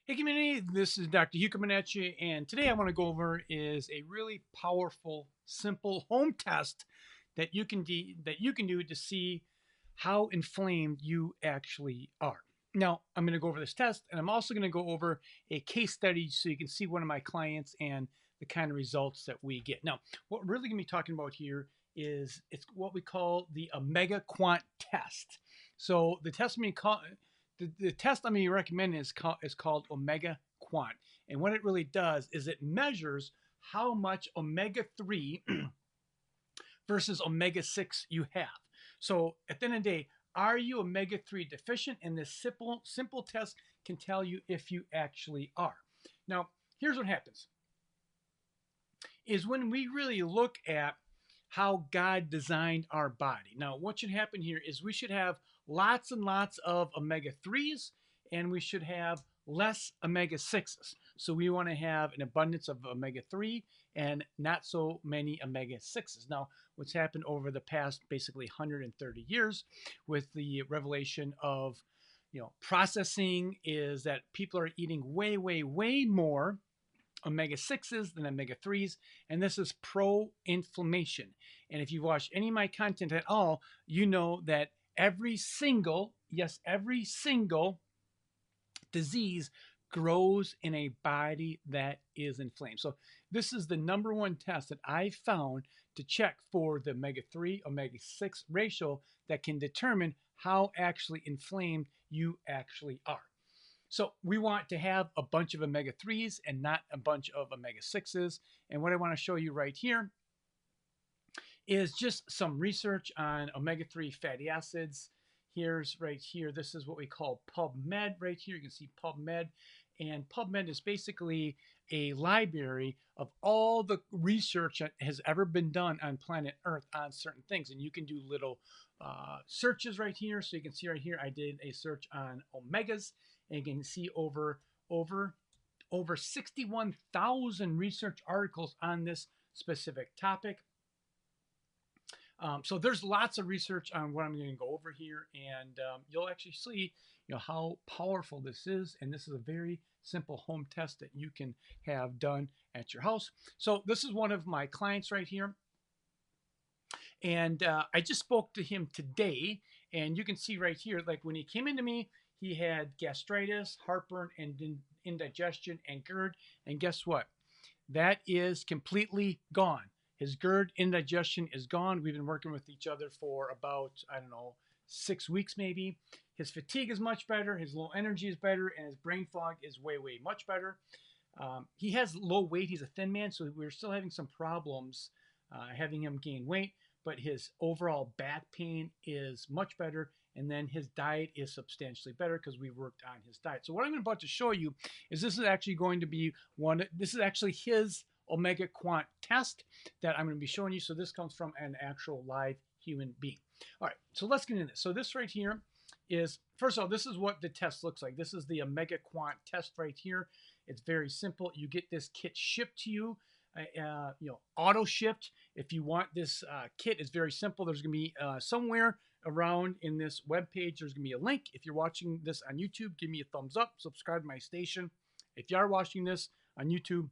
Hey community, this is Dr. Hugh coming at you, and today I want to go over is a really powerful, simple home test that you can do to see how inflamed you actually are. Now, I'm going to go over this test, and I'm also going to go over a case study so you can see one of my clients and the kind of results that we get. Now, what we're really going to be talking about here is it's what we call the Omega Quant test. So the test the test I'm going to recommend is called Omega Quant. And what it really does is it measures how much omega-3 versus omega-6 you have. So at the end of the day, are you omega-3 deficient? And this simple test can tell you if you actually are. Now, here's what happens is when we really look at how God designed our body. Now, what should happen here is we should have lots and lots of omega-3s and we should have less omega-6s. So we want to have an abundance of omega-3 and not so many omega-6s. Now, what's happened over the past basically 130 years with the revelation of processing is that people are eating way more omega-6s than omega-3s, and this is pro-inflammation. And if you've watched any of my content at all, you know that every single disease grows in a body that is inflamed. So this is the number one test that I found to check for the omega-3 omega-6 ratio that can determine how actually inflamed you actually are. So we want to have a bunch of omega-3s and not a bunch of omega-6s. And what I want to show you right here is just some research on omega-3 fatty acids. Here's right here. This is what we call PubMed right here. You can see PubMed. And PubMed is basically a library of all the research that has ever been done on planet Earth on certain things. And you can do little searches right here. So you can see right here, I did a search on omegas. And you can see over 61,000 research articles on this specific topic. So there's lots of research on what I'm going to go over here, and you'll actually see how powerful this is. And this is a very simple home test that you can have done at your house. So this is one of my clients right here. And I just spoke to him today, and you can see right here, like when he came into me, he had gastritis, heartburn, and indigestion, and GERD. And guess what? That is completely gone. His GERD, indigestion is gone. We've been working with each other for about, 6 weeks maybe. His fatigue is much better. His low energy is better. And his brain fog is way much better. He has low weight. He's a thin man, so we're still having some problems having him gain weight. But his overall back pain is much better. And then his diet is substantially better because we worked on his diet. So what I'm about to show you is this is actually going to be this is actually his Omega Quant test that I'm going to be showing you. So this comes from an actual live human being. All right, so let's get into this. So this right here is, first of all, this is what the test looks like. This is the Omega Quant test right here. It's very simple. You get this kit shipped to you. Auto shipped. If you want this kit, it's very simple. There's going to be somewhere around in this web page, there's going to be a link. If you're watching this on YouTube, give me a thumbs up, subscribe to my station. If you are watching this on YouTube,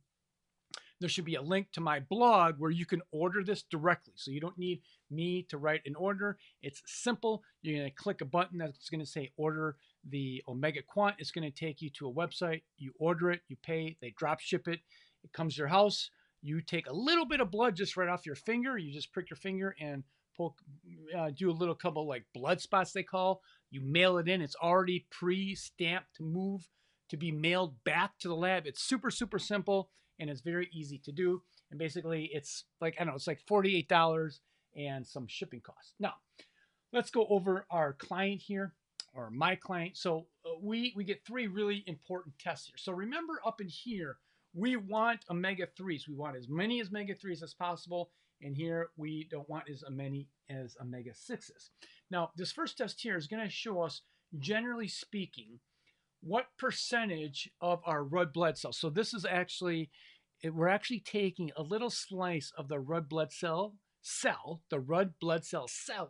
there should be a link to my blog where you can order this directly. So you don't need me to write an order. It's simple. You're going to click a button that's going to say order the Omega Quant. It's going to take you to a website. You order it, you pay, they drop ship it. It comes to your house. You take a little bit of blood just right off your finger. You just prick your finger and do a little couple like blood spots they call. You mail it in. It's already pre-stamped to be mailed back to the lab. It's super simple and it's very easy to do. And basically it's like, it's like $48 and some shipping costs. Now, let's go over our client here, or my client. So we get 3 really important tests here. So remember up in here, we want omega-3s. We want as many as omega-3s as possible. And here we don't want as many as omega-6s. Now, this first test here is going to show us, generally speaking, what percentage of our red blood cells. So this is actually, we're actually taking a little slice of the red blood cell,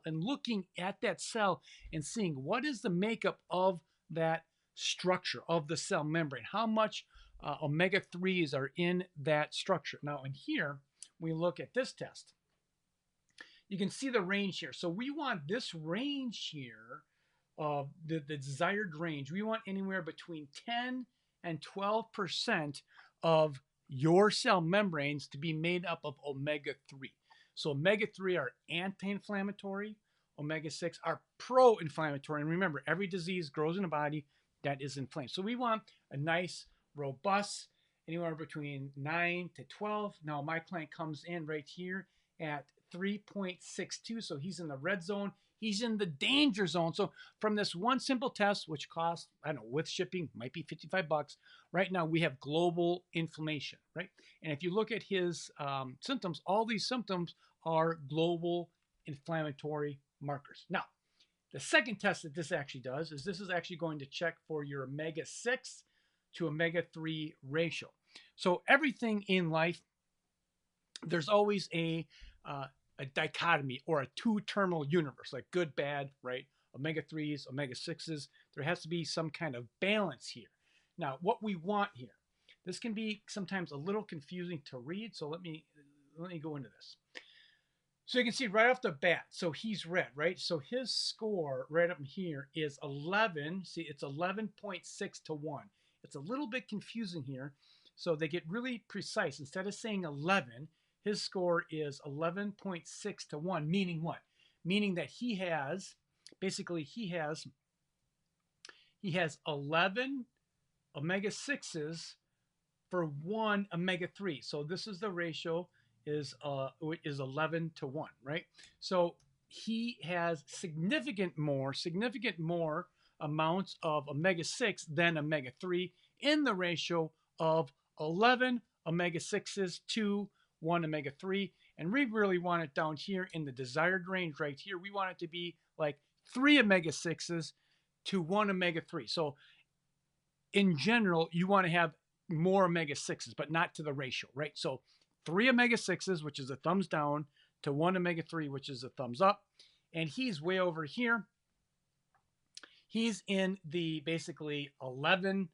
and looking at that cell and seeing what is the makeup of that structure of the cell membrane, how much omega-3s are in that structure. Now in here, we look at this test. You can see the range here. So we want this range here, the desired range. We want anywhere between 10 and 12% of your cell membranes to be made up of omega-3. So omega-3 are anti-inflammatory. Omega-6 are pro-inflammatory. And remember, every disease grows in the body that is inflamed. So we want a nice, robust, anywhere between 9 to 12. Now, my client comes in right here at 3.62. So he's in the red zone. He's in the danger zone. So from this one simple test, which costs, I don't know, with shipping, might be $55, right now we have global inflammation, right? And if you look at his symptoms, all these symptoms are global inflammatory markers. Now, the second test that this actually does is this is actually going to check for your omega-6 to omega-3 ratio. So everything in life, there's always a dichotomy or a two-terminal universe, like good, bad, right? Omega-3s, omega-6s. There has to be some kind of balance here. Now, what we want here, this can be sometimes a little confusing to read, so let me go into this. So you can see right off the bat, so he's red, right? So his score right up here is 11. See, it's 11.6 to 1. It's a little bit confusing here. So they get really precise. Instead of saying 11, his score is 11.6 to 1, meaning what? Meaning that he has 11 omega-6s for 1 omega-3. So this is the ratio is 11 to 1, right? So he has significant more amounts of omega-6 than omega-3 in the ratio of 11 omega-6s to 1 omega-3. And we really want it down here in the desired range right here. We want it to be like 3 omega-6s to 1 omega-3. So in general, you want to have more omega-6s, but not to the ratio, right? So 3 omega-6s, which is a thumbs down, to 1 omega-3, which is a thumbs up. And he's way over here. He's in the basically 11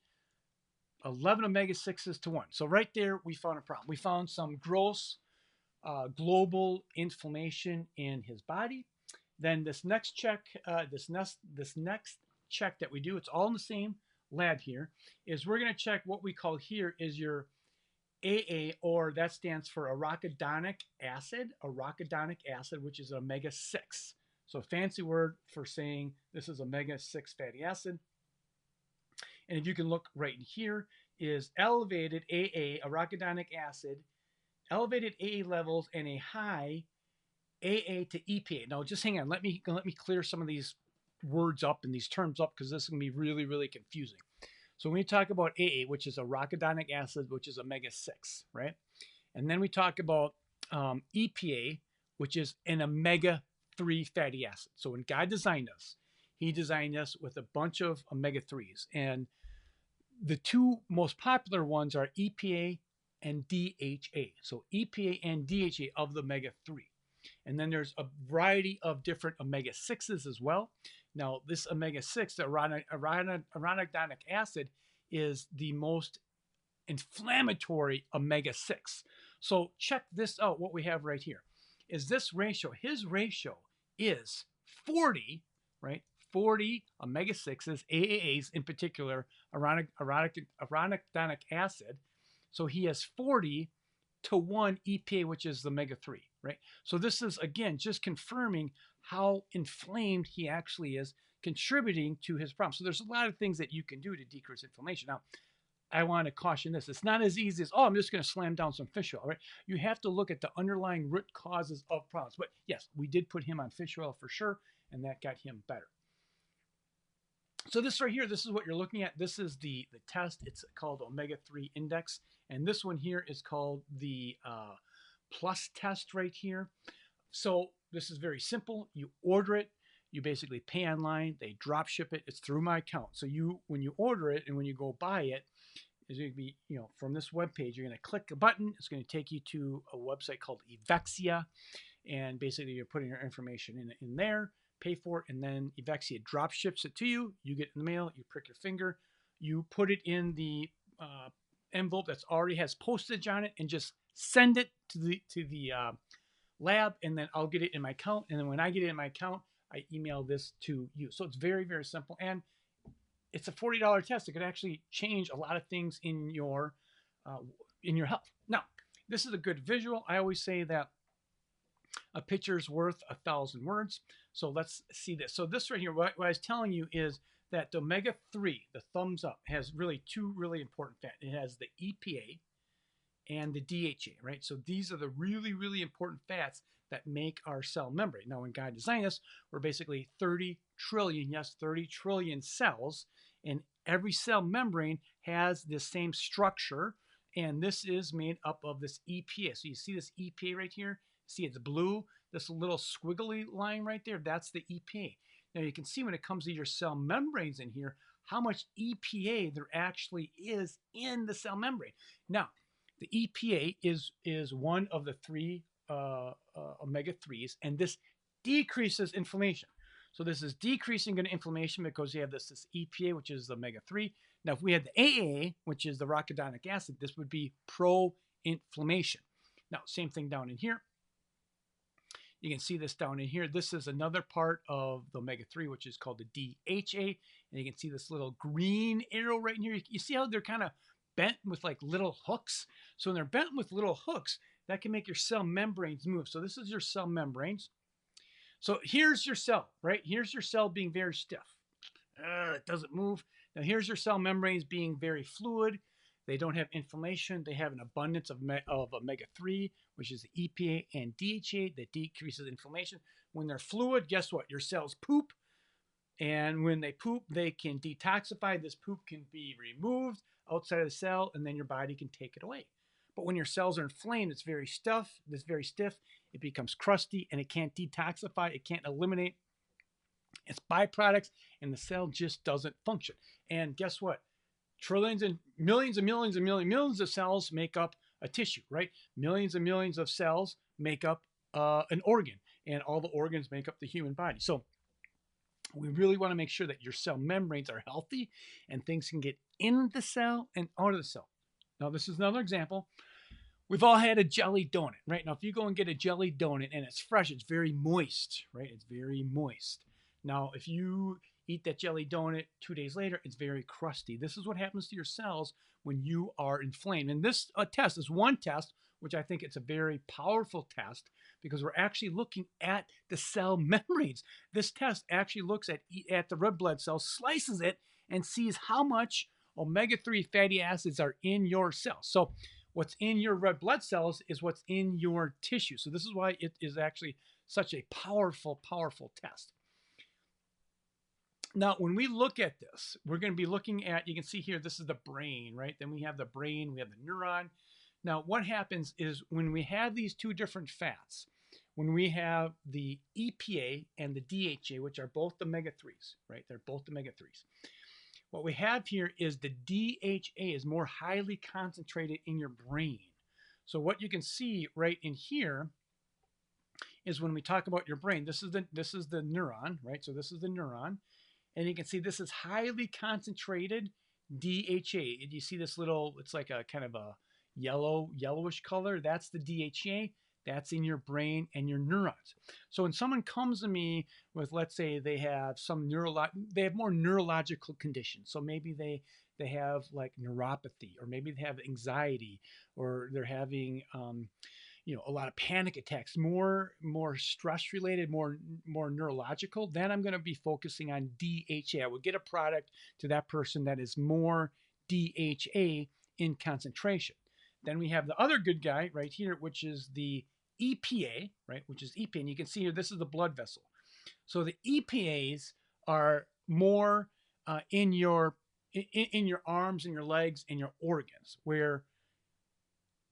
omega-6s to 1. So right there, we found a problem. We found some gross global inflammation in his body. Then this next check, this next check that we do, it's all in the same lab here, is we're going to check what we call here is your AA, or that stands for arachidonic acid, which is omega-6. So fancy word for saying this is omega-6 fatty acid. And if you can look right in here, is elevated AA, arachidonic acid, elevated AA levels, and a high AA to EPA. Now, just hang on. Let me clear some of these words up and these terms up, because this is going to be really, really confusing. So when we talk about AA, which is arachidonic acid, which is omega-6, right? And then we talk about EPA, which is an omega-3 fatty acid. So when God designed us, he designed us with a bunch of omega-3s. And the two most popular ones are EPA and DHA. So EPA and DHA of the omega-3. And then there's a variety of different omega-6s as well. Now, this omega-6, the arachidonic acid, is the most inflammatory omega-6. So check this out, what we have right here. Is this ratio, his ratio is 40, right? 40 omega-6s, AAAs in particular, arachidonic acid. So he has 40 to 1 EPA, which is the omega-3, right? So this is, again, just confirming how inflamed he actually is, contributing to his problem. So there's a lot of things that you can do to decrease inflammation. Now, I want to caution this. It's not as easy as, oh, I'm just going to slam down some fish oil, right? You have to look at the underlying root causes of problems. But yes, we did put him on fish oil for sure, and that got him better. So this right here, this is what you're looking at. This is the test. It's called Omega-3 Index. And this one here is called the Plus test right here. So this is very simple. You order it. You basically pay online. They drop ship it. It's through my account. So when you order it and when you go buy it, it's going to be, from this web page, you're going to click a button. It's going to take you to a website called Evexia. And basically you're putting your information in there, pay for it, and then Evexia drop ships it to you. You get it in the mail. You prick your finger. you put it in the envelope that's already has postage on it, and just send it to the lab, and then I'll get it in my account. And then when I get it in my account, I email this to you. So it's very, very simple, and it's a $40 test. It could actually change a lot of things in your health. Now, this is a good visual. I always say that a picture's worth 1,000 words. So let's see this. So this right here, what I was telling you is that the omega-3, the thumbs up, has really two really important fats. It has the EPA and the DHA, right? So these are the really, really important fats that make our cell membrane. Now, when God designed us, we're basically 30 trillion, yes, 30 trillion cells, and every cell membrane has the same structure, and this is made up of this EPA. So you see this EPA right here? See, it's blue. This little squiggly line right there, that's the EPA. Now you can see when it comes to your cell membranes in here, how much EPA there actually is in the cell membrane. Now, the EPA is one of the three omega-3s, and this decreases inflammation. So this is decreasing inflammation because you have this EPA, which is the omega-3. Now, if we had the AA, which is the arachidonic acid, this would be pro-inflammation. Now, same thing down in here. You can see this down in here. This is another part of the omega-3, which is called the DHA. And you can see this little green arrow right in here. You see how they're kind of bent with like little hooks? So when they're bent with little hooks, that can make your cell membranes move. So this is your cell membranes. So here's your cell, right? Here's your cell being very stiff. It doesn't move. Now here's your cell membranes being very fluid. They don't have inflammation. They have an abundance of omega-3, which is the EPA and DHA that decreases inflammation. When they're fluid, guess what? Your cells poop. And when they poop, they can detoxify. This poop can be removed outside of the cell, and then your body can take it away. But when your cells are inflamed, it's very stiff. It becomes crusty, and it can't detoxify. It can't eliminate its byproducts, and the cell just doesn't function. And guess what? Trillions and millions and millions and millions of cells make up a tissue, right? Millions and millions of cells make up an organ, and all the organs make up the human body. So we really want to make sure that your cell membranes are healthy and things can get in the cell and out of the cell. Now, this is another example. We've all had a jelly donut, right? Now, if you go and get a jelly donut and it's fresh, it's very moist, right? It's very moist. Now, if you eat that jelly donut 2 days later, it's very crusty. This is what happens to your cells when you are inflamed. And this test is one test, which I think it's a very powerful test because we're actually looking at the cell membranes. This test actually looks at the red blood cell, slices it, and sees how much omega-3 fatty acids are in your cells. So what's in your red blood cells is what's in your tissue. So this is why it is actually such a powerful, powerful test. Now, when we look at this, we're going to be looking at, you can see here, this is the brain, right? Then we have the brain, we have the neuron. Now, what happens is when we have these two different fats, when we have the EPA and the DHA, which are both omega-3s, right? They're both omega-3s. What we have here is the DHA is more highly concentrated in your brain. So what you can see right in here is when we talk about your brain, this is the neuron, right? So this is the neuron. And you can see this is highly concentrated DHA. You see this little, it's like a kind of a yellowish color. That's the DHA. That's in your brain and your neurons. So when someone comes to me with, let's say they have they have more neurological conditions. So maybe they have like neuropathy, or maybe they have anxiety, or they're having a lot of panic attacks, more stress related, more neurological, then I'm going to be focusing on DHA. I would get a product to that person that is more DHA in concentration. Then we have the other good guy right here, which is the EPA, right? Which is EPA. And you can see here, this is the blood vessel. So the EPAs are more in your arms and your legs and your organs, where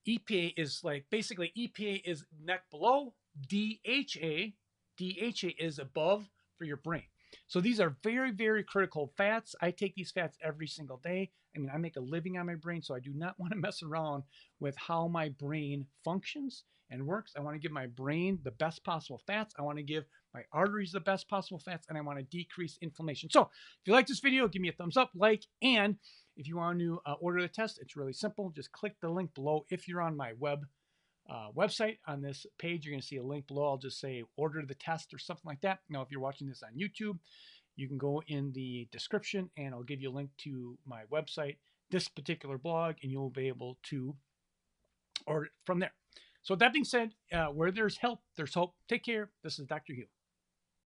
EPA is like, basically EPA is neck below, DHA is above for your brain. So these are very, very critical fats. I take these fats every single day. I mean, I make a living on my brain, so I do not want to mess around with how my brain functions and works. I want to give my brain the best possible fats. I want to give my arteries the best possible fats, and I want to decrease inflammation. So if you like this video, give me a thumbs up, like, and if you want to order the test, it's really simple. Just click the link below. If you're on my website on this page, you're going to see a link below. I'll just say order the test or something like that. Now, if you're watching this on YouTube, you can go in the description and I'll give you a link to my website, this particular blog, and you'll be able to order it from there. So with that being said, where there's help, there's hope. Take care. This is Dr. Hugh.